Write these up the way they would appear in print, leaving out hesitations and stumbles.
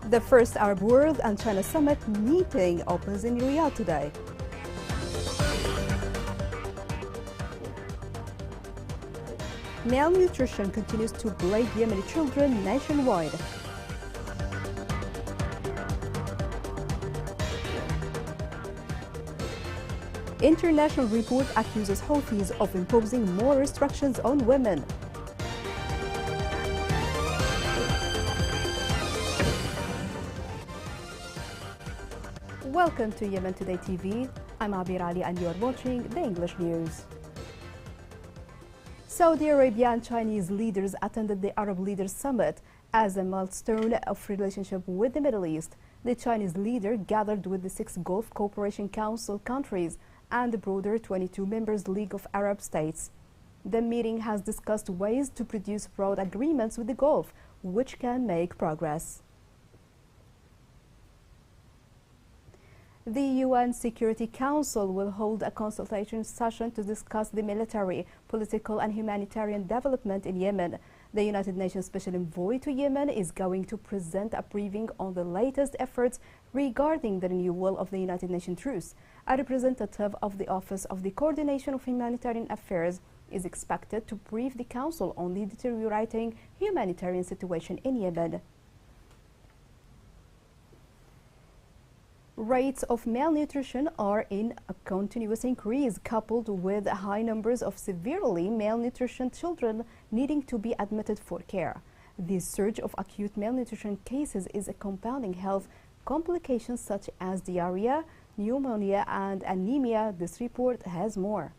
The first Arab World and China Summit meeting opens in Riyadh today. Malnutrition continues to plague Yemeni children nationwide. International report accuses Houthis of imposing more restrictions on women. Welcome to Yemen Today TV. I'm Abir Ali and you're watching the English news. Saudi Arabia and Chinese leaders attended the Arab Leaders Summit as a milestone of relationship with the Middle East. The Chinese leader gathered with the 6 Gulf Cooperation Council countries and the broader 22 members League of Arab States. The meeting has discussed ways to produce broad agreements with the Gulf, which can make progress. The UN Security Council will hold a consultation session to discuss the military, political and humanitarian development in Yemen. The United Nations Special Envoy to Yemen is going to present a briefing on the latest efforts regarding the renewal of the United Nations truce. A representative of the Office of the Coordination of Humanitarian Affairs is expected to brief the Council on the deteriorating humanitarian situation in Yemen. Rates of malnutrition are in a continuous increase, coupled with high numbers of severely malnutritioned children needing to be admitted for care. This surge of acute malnutrition cases is compounding health complications such as diarrhea, pneumonia, and anemia. This report has more.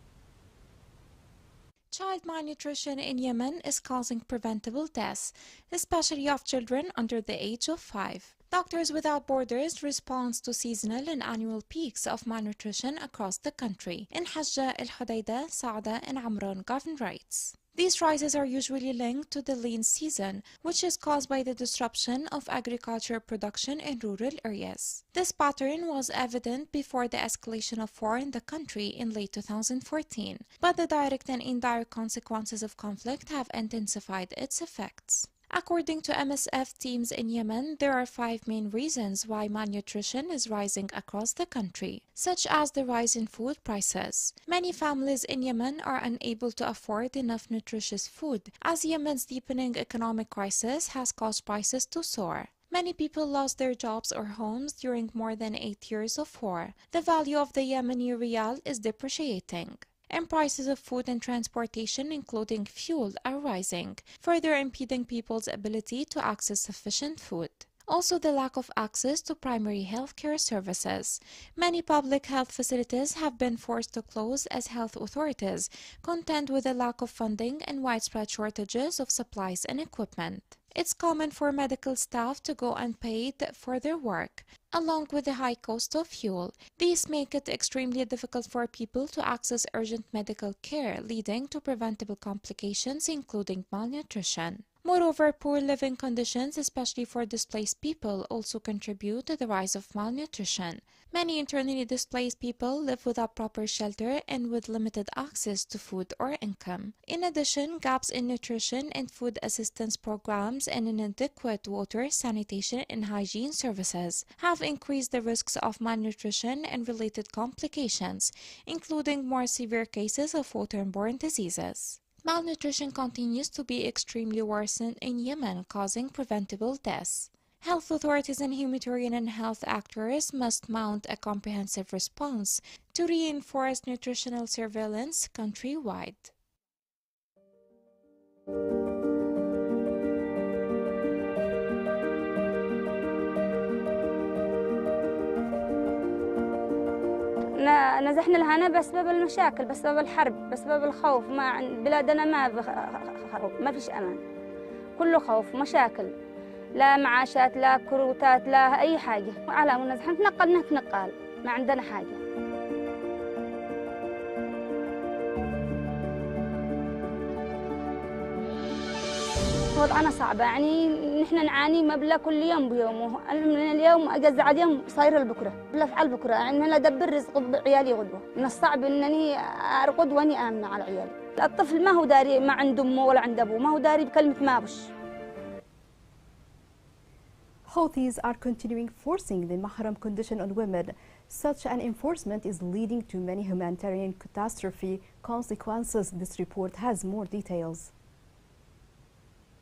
Child malnutrition in Yemen is causing preventable deaths, especially of children under the age of 5. Doctors Without Borders responds to seasonal and annual peaks of malnutrition across the country in Hajjah, El Hodeida, Saada, and Amran governorates. These rises are usually linked to the lean season, which is caused by the disruption of agriculture production in rural areas. This pattern was evident before the escalation of war in the country in late 2014, but the direct and indirect consequences of conflict have intensified its effects. According to MSF teams in Yemen, there are 5 main reasons why malnutrition is rising across the country, such as the rise in food prices. Many families in Yemen are unable to afford enough nutritious food, as Yemen's deepening economic crisis has caused prices to soar. Many people lost their jobs or homes during more than 8 years of war. The value of the Yemeni rial is depreciating, and prices of food and transportation, including fuel, are rising, further impeding people's ability to access sufficient food. Also, the lack of access to primary health care services. Many public health facilities have been forced to close as health authorities contend with a lack of funding and widespread shortages of supplies and equipment. It's common for medical staff to go unpaid for their work, along with the high cost of fuel. These make it extremely difficult for people to access urgent medical care, leading to preventable complications including malnutrition. Moreover, poor living conditions, especially for displaced people, also contribute to the rise of malnutrition. Many internally displaced people live without proper shelter and with limited access to food or income. In addition, gaps in nutrition and food assistance programs and inadequate water, sanitation, and hygiene services have increased the risks of malnutrition and related complications, including more severe cases of waterborne diseases. Malnutrition continues to be extremely worsened in Yemen, causing preventable deaths. Health authorities and humanitarian and health actors must mount a comprehensive response to reinforce nutritional surveillance countrywide. نزحنا لهنا بسبب المشاكل، بسبب الحرب، بسبب الخوف. بلادنا ما فيش أمان، كله خوف ومشاكل، لا معاشات لا كروتات لا أي حاجة. على ونزحنا نتنقل ما عندنا حاجة. وضعنا صعب، يعني نحن نعاني مبلغ كل يوم بيومه. من اليوم أجزع اليوم صاير لبكره، لفعل بكره، يعني أنا أدبر رزق عيالي غدوة. من الصعب إنني أرقد وأني آمنة على عيالي. الطفل ما هو داري ما عنده أمه ولا عنده أبوه، ما هو داري بكلمة مابش. Houthis are continuing forcing the mahram condition on women. Such an enforcement is leading to many humanitarian catastrophe consequences. This report has more details.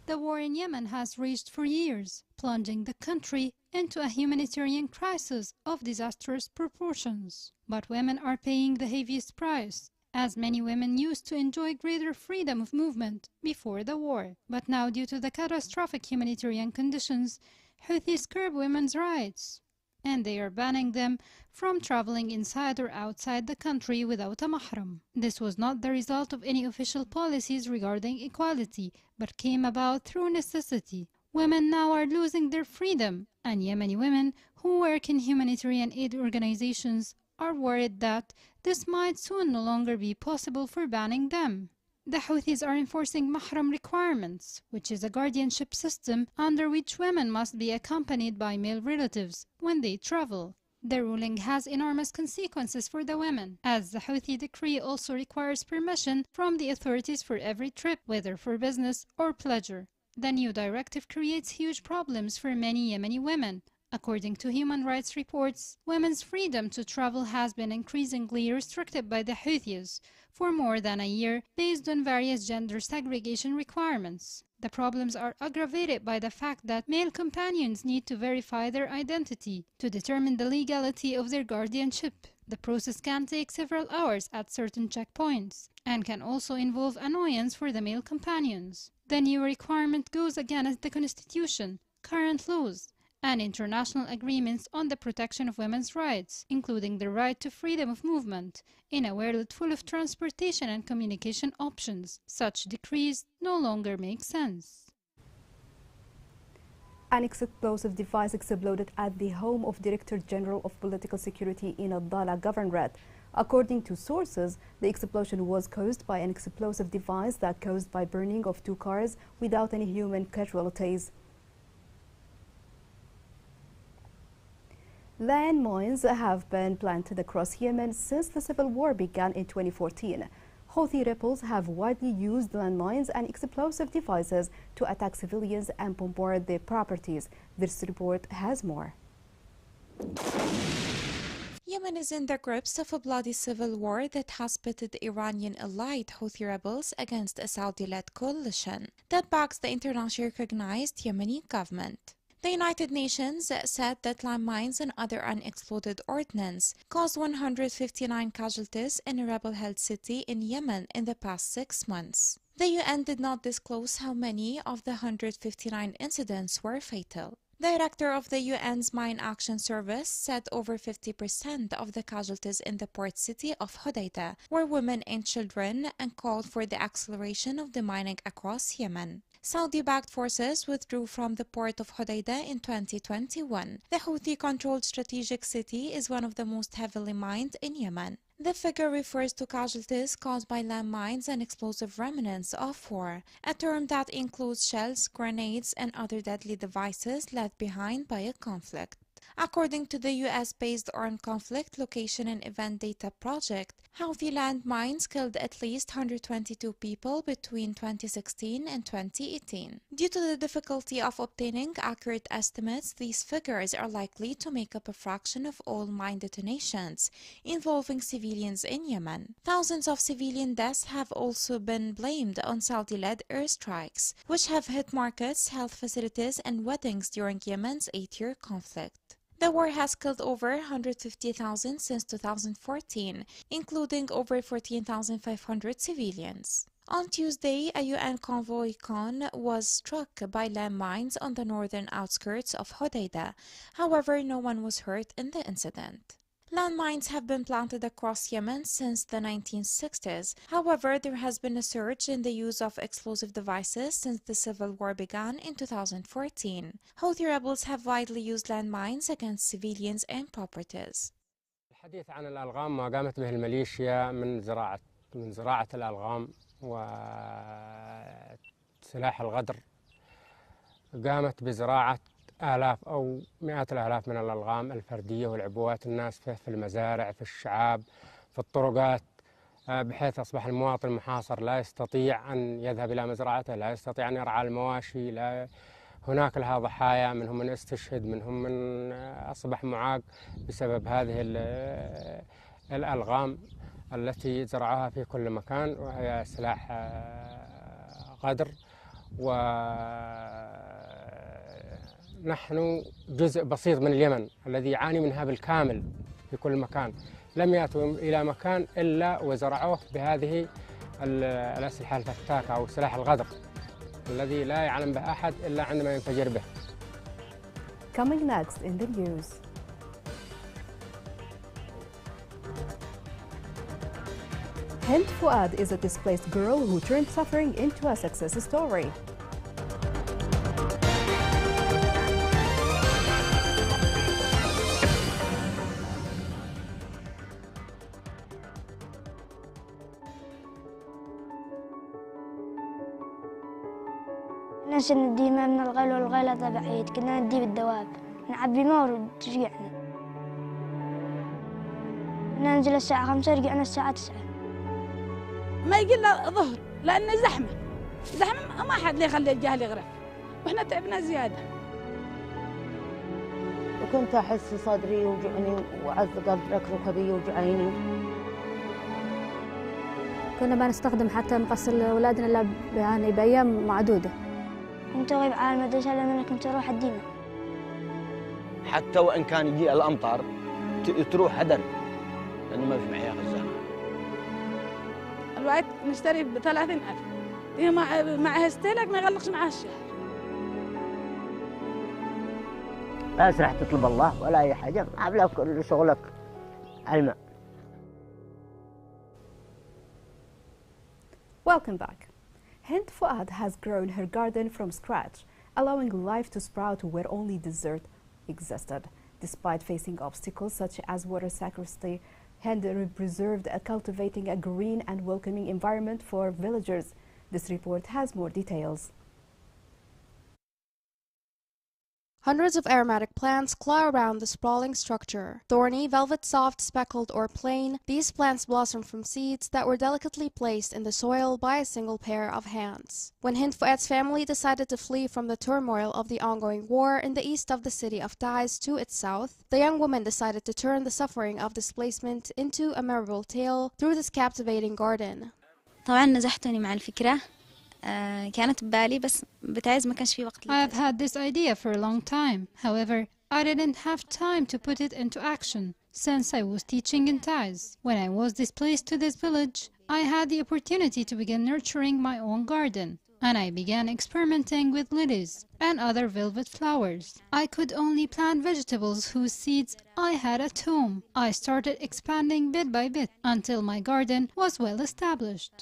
The war in Yemen has raged for years, plunging the country into a humanitarian crisis of disastrous proportions. But women are paying the heaviest price, as many women used to enjoy greater freedom of movement before the war. But now, due to the catastrophic humanitarian conditions, Houthis curb women's rights, and they are banning them from traveling inside or outside the country without a mahram. This was not the result of any official policies regarding equality, but came about through necessity. Women now are losing their freedom, and Yemeni women who work in humanitarian aid organizations are worried that this might soon no longer be possible for banning them. The Houthis are enforcing mahram requirements, which is a guardianship system under which women must be accompanied by male relatives when they travel. The ruling has enormous consequences for the women, as the Houthi decree also requires permission from the authorities for every trip, whether for business or pleasure. The new directive creates huge problems for many Yemeni women. According to human rights reports, women's freedom to travel has been increasingly restricted by the Houthis for more than a year based on various gender segregation requirements. The problems are aggravated by the fact that male companions need to verify their identity to determine the legality of their guardianship. The process can take several hours at certain checkpoints and can also involve annoyance for the male companions. The new requirement goes against the Constitution, current laws, and international agreements on the protection of women's rights, including the right to freedom of movement, in a world full of transportation and communication options. Such decrees no longer make sense. An explosive device exploded at the home of Director General of Political Security in Adala Governorate. According to sources, the explosion was caused by an explosive device that caused by burning of 2 cars without any human casualties. Landmines have been planted across Yemen since the civil war began in 2014. Houthi rebels have widely used landmines and explosive devices to attack civilians and bombard their properties. This report has more. Yemen is in the grips of a bloody civil war that has pitted Iranian allied Houthi rebels against a Saudi-led coalition that backs the internationally recognized Yemeni government. The United Nations said that landmines and other unexploded ordnance caused 159 casualties in a rebel-held city in Yemen in the past 6 months. The UN did not disclose how many of the 159 incidents were fatal. The director of the UN's Mine Action Service said over 50% of the casualties in the port city of Hodeidah were women and children and called for the acceleration of the mining across Yemen. Saudi-backed forces withdrew from the port of Hodeidah in 2021. The Houthi-controlled strategic city is one of the most heavily mined in Yemen. The figure refers to casualties caused by landmines and explosive remnants of war, a term that includes shells, grenades, and other deadly devices left behind by a conflict. According to the US-based Armed Conflict Location and Event Data Project, Houthi landmines killed at least 122 people between 2016 and 2018. Due to the difficulty of obtaining accurate estimates, these figures are likely to make up a fraction of all mine detonations involving civilians in Yemen. Thousands of civilian deaths have also been blamed on Saudi-led airstrikes, which have hit markets, health facilities, and weddings during Yemen's 8-year conflict. The war has killed over 150,000 since 2014, including over 14,500 civilians. On Tuesday, a UN convoy con was struck by landmines on the northern outskirts of Hodeidah. However, no one was hurt in the incident. Landmines have been planted across Yemen since the 1960s. However, there has been a surge in the use of explosive devices since the civil war began in 2014. Houthi rebels have widely used landmines against civilians and properties. الحديث عن الألغام ما قامت به الميليشيا من زراعة الألغام وسلاح الغدر. قامت بزراعة آلاف أو مئات الآلاف من الألغام الفردية والعبوات الناس في المزارع، في الشعاب، في الطرقات، بحيث أصبح المواطن محاصر لا يستطيع أن يذهب إلى مزرعته، لا يستطيع أن يرعى المواشي، هناك لها ضحايا، منهم من استشهد، منهم من أصبح معاق بسبب هذه الألغام التي زرعوها في كل مكان، وهي سلاح غدر. ونحن جزء بسيط من اليمن الذي يعاني منها بالكامل في كل مكان. لم يأتوا إلى مكان إلا وزرعوه بهذه الأسلحة الفتاكة أو سلاح الغدر الذي لا يعلم به أحد إلا عندما ينفجر به. Coming next in the news. Hind Fuad is a displaced girl who turned suffering into a success story. ناس ندي ماء من الغيل والغيلة ذا بعيد، كنا ندي بالدواب نعبي ماء وترجعنا. ننزل الساعة 5 رجعنا الساعة 9. ما يجي لنا ظهر لأنه زحمة ما حد يخلي الجهل يغرق، وإحنا تعبنا زيادة. وكنت أحس صدري يوجعني وعز قلبك ركبي يوجعيني. كنا ما نستخدم حتى مقص أولادنا إلا يعني بأيام معدودة. كنت أغيب على المدرسة لأن كنت أروح الديمة. حتى وإن كان يجي الأمطار تروح هدر لأنه ما في معي خزانة. الوقت نشتري ب30,000 هي معها استهلاك ما يغلقش معها الشهر. بس راح تطلب الله ولا أي حاجة، عاملة كل شغلك على الماء. Welcome back. Hind Fuad has grown her garden from scratch, allowing life to sprout where only desert existed. Despite facing obstacles such as water scarcity, Hind preserved cultivating a green and welcoming environment for villagers. This report has more details. Hundreds of aromatic plants claw around the sprawling structure. Thorny, velvet soft, speckled or plain, these plants blossom from seeds that were delicately placed in the soil by a single pair of hands. When Hind Fuad's family decided to flee from the turmoil of the ongoing war in the east of the city of Taiz to its south, the young woman decided to turn the suffering of displacement into a memorable tale through this captivating garden. طبعا نجحتني مع الفكرة. كانت ببالي بس بتعز ما كانش في وقت. I have had this idea for a long time. However, I didn't have time to put it into action since I was teaching in Taiz. When I was displaced to this village, I had the opportunity to begin nurturing my own garden, and I began experimenting with lilies and other velvet flowers. I could only plant vegetables whose seeds I had at home. I started expanding bit by bit until my garden was well established.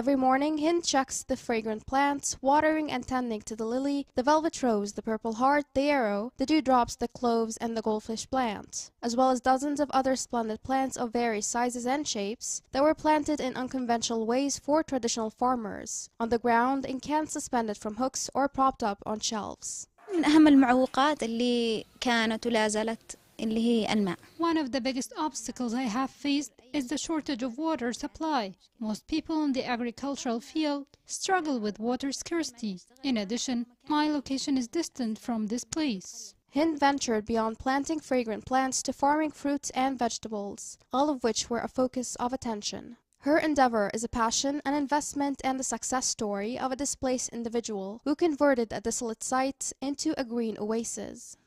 Every morning, Hind checks the fragrant plants, watering and tending to the lily, the velvet rose, the purple heart, the yarrow, the dewdrops, the cloves, and the goldfish plant, as well as dozens of other splendid plants of various sizes and shapes that were planted in unconventional ways for traditional farmers, on the ground in cans suspended from hooks or propped up on shelves. من أهم المعوقات اللي كانت ولا زالت اللي هي الماء. One of the biggest obstacles I have faced is the shortage of water supply. Most people in the agricultural field struggle with water scarcity. In addition, my location is distant from this place. Hind ventured beyond planting fragrant plants to farming fruits and vegetables, all of which were a focus of attention. Her endeavor is a passion, an investment, and the success story of a displaced individual who converted a desolate site into a green oasis.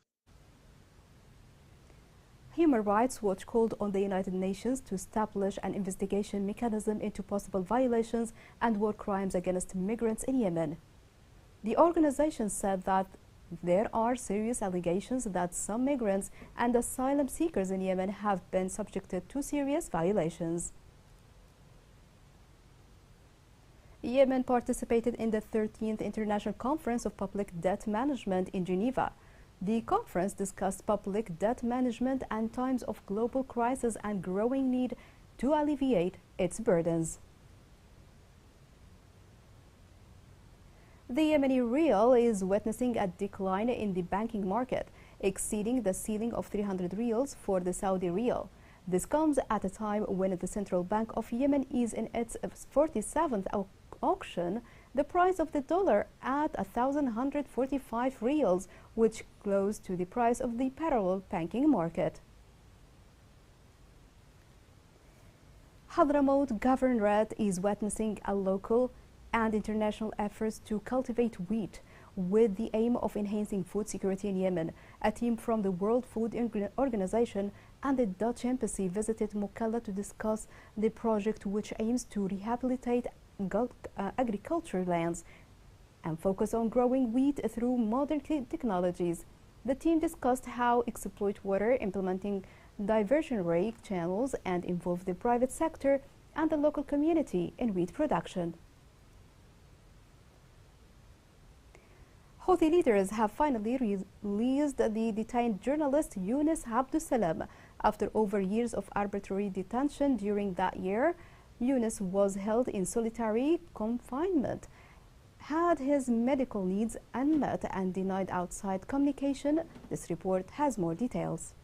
Human Rights Watch called on the United Nations to establish an investigation mechanism into possible violations and war crimes against migrants in Yemen. The organization said that there are serious allegations that some migrants and asylum seekers in Yemen have been subjected to serious violations. Yemen participated in the 13th International Conference of Public Debt Management in Geneva. The conference discussed public debt management and times of global crisis and growing need to alleviate its burdens. The Yemeni rial is witnessing a decline in the banking market, exceeding the ceiling of 300 rials for the Saudi rial. This comes at a time when the Central Bank of Yemen is in its 47th auction the price of the dollar at 1,145 riyals, which close to the price of the parallel banking market. Hadramaut Governorate is witnessing a local and international efforts to cultivate wheat with the aim of enhancing food security in Yemen. A team from the World Food Organization and the Dutch Embassy visited Mukalla to discuss the project, which aims to rehabilitate agricultural lands and focus on growing wheat through modern technologies. The team discussed how exploit water, implementing diversion rate channels, and involve the private sector and the local community in wheat production. Houthi leaders have finally released the detained journalist Yunus Abdussalam. After over years of arbitrary detention during that year, Yunus was held in solitary confinement, had his medical needs unmet, and denied outside communication. This report has more details.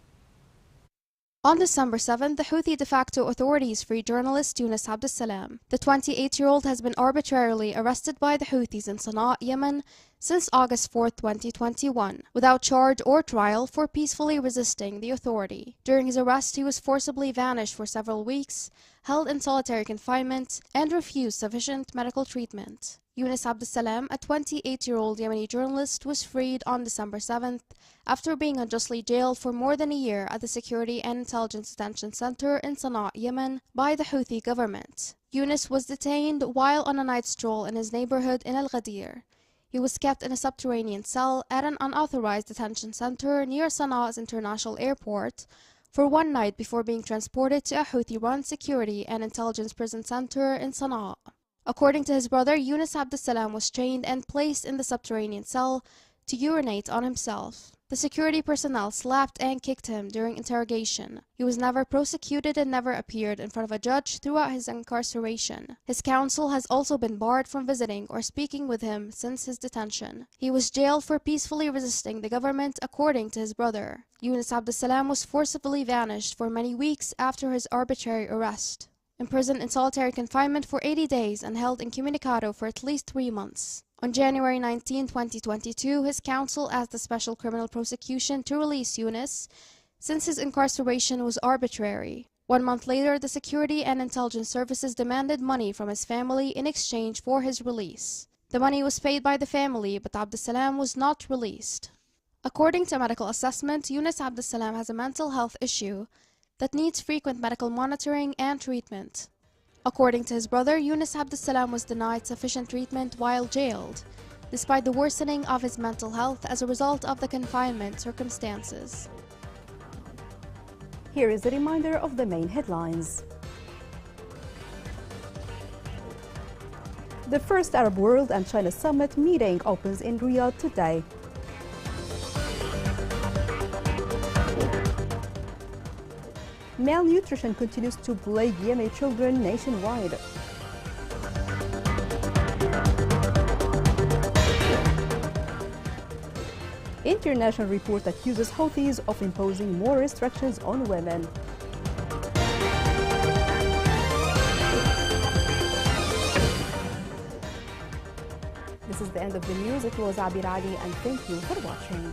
On December 7, the Houthi de facto authorities freed journalist Yunus Abdussalam. The 28-year-old has been arbitrarily arrested by the Houthis in Sana'a, Yemen, since August 4, 2021, without charge or trial for peacefully resisting the authority. During his arrest, he was forcibly vanished for several weeks, held in solitary confinement, and refused sufficient medical treatment. Yunus Abdussalam, a 28-year-old Yemeni journalist, was freed on December 7th after being unjustly jailed for more than a year at the Security and Intelligence Detention Center in Sana'a, Yemen, by the Houthi government. Yunus was detained while on a night stroll in his neighborhood in Al-Ghadir. He was kept in a subterranean cell at an unauthorized detention center near Sana'a's international airport for one night before being transported to a Houthi-run security and intelligence prison center in Sana'a. According to his brother, Yunus Abdussalam was chained and placed in the subterranean cell to urinate on himself. The security personnel slapped and kicked him during interrogation. He was never prosecuted and never appeared in front of a judge throughout his incarceration. His counsel has also been barred from visiting or speaking with him since his detention. He was jailed for peacefully resisting the government, according to his brother. Yunus Abdussalam was forcibly vanished for many weeks after his arbitrary arrest, imprisoned in solitary confinement for 80 days and held incommunicado for at least 3 months. On January 19, 2022, his counsel asked the Special Criminal Prosecution to release Yunus since his incarceration was arbitrary. 1 month later, the security and intelligence services demanded money from his family in exchange for his release. The money was paid by the family, but Abdussalam was not released. According to a medical assessment, Yunus Abdussalam has a mental health issue that needs frequent medical monitoring and treatment. According to his brother, Yunus Abdussalam was denied sufficient treatment while jailed, despite the worsening of his mental health as a result of the confinement circumstances. Here is a reminder of the main headlines. The first Arab World and China Summit meeting opens in Riyadh today. Malnutrition continues to plague Yemeni children nationwide. International report accuses Houthis of imposing more restrictions on women. This is the end of the news. It was Abir Ali, and thank you for watching.